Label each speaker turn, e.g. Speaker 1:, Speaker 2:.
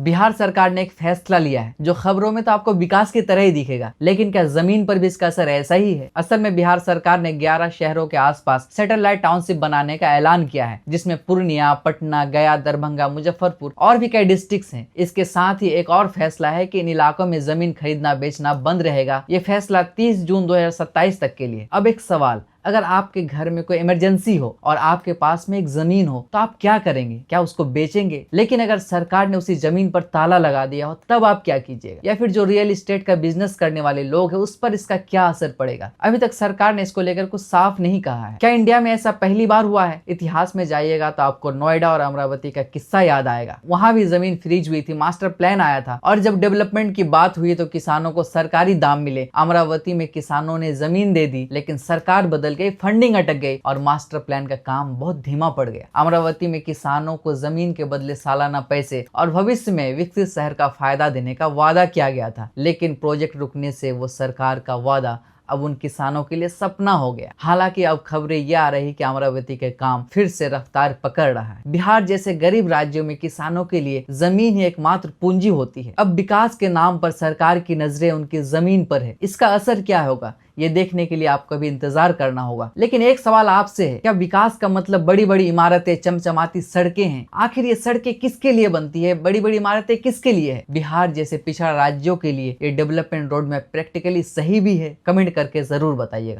Speaker 1: बिहार सरकार ने एक फैसला लिया है जो खबरों में तो आपको विकास की तरह ही दिखेगा, लेकिन क्या जमीन पर भी इसका असर ऐसा ही है? असल में बिहार सरकार ने 11 शहरों के आसपास सैटेलाइट टाउनशिप बनाने का ऐलान किया है, जिसमें पूर्णिया, पटना, गया, दरभंगा, मुजफ्फरपुर और भी कई डिस्ट्रिक्ट हैं। इसके साथ ही एक और फैसला है कि इन इलाकों में जमीन खरीदना बेचना बंद रहेगा। ये फैसला 30 जून 2027 तक के लिए। अब एक सवाल, अगर आपके घर में कोई इमरजेंसी हो और आपके पास में एक जमीन हो तो आप क्या करेंगे? क्या उसको बेचेंगे? लेकिन अगर सरकार ने उसी जमीन पर ताला लगा दिया हो तब आप क्या कीजिएगा? या फिर जो रियल एस्टेट का बिजनेस करने वाले लोग हैं उस पर इसका क्या असर पड़ेगा? अभी तक सरकार ने इसको लेकर कुछ साफ नहीं कहा है। क्या इंडिया में ऐसा पहली बार हुआ है? इतिहास में जाइएगा तो आपको नोएडा और अमरावती का किस्सा याद आएगा। वहां भी जमीन फ्रीज हुई थी, मास्टर प्लान आया था और जब डेवलपमेंट की बात हुई तो किसानों को सरकारी दाम मिले। अमरावती में किसानों ने जमीन दे दी, लेकिन सरकार बदल गई, फंडिंग अटक गई और मास्टर प्लान का काम बहुत धीमा पड़ गया। अमरावती में किसानों को जमीन के बदले सालाना पैसे और भविष्य में विकसित शहर का फायदा देने का वादा किया गया था, लेकिन प्रोजेक्ट रुकने से वो सरकार का वादा अब उन किसानों के लिए सपना हो गया। हालांकि अब खबरें ये आ रही कि अमरावती के काम फिर से रफ्तार पकड़ रहा है। बिहार जैसे गरीब राज्यों में किसानों के लिए जमीन ही एकमात्र पूंजी होती है। अब विकास के नाम पर सरकार की नजरें उनकी जमीन पर है। इसका असर क्या होगा ये देखने के लिए आपको भी इंतजार करना होगा। लेकिन एक सवाल आपसे है, क्या विकास का मतलब बड़ी बड़ी इमारतें, चमचमाती सड़कें हैं? आखिर ये सड़कें किसके लिए बनती है? बड़ी बड़ी इमारतें किसके लिए है? बिहार जैसे पिछड़ा राज्यों के लिए ये डेवलपमेंट रोड मैप प्रैक्टिकली सही भी है? कमेंट करके जरूर बताइएगा।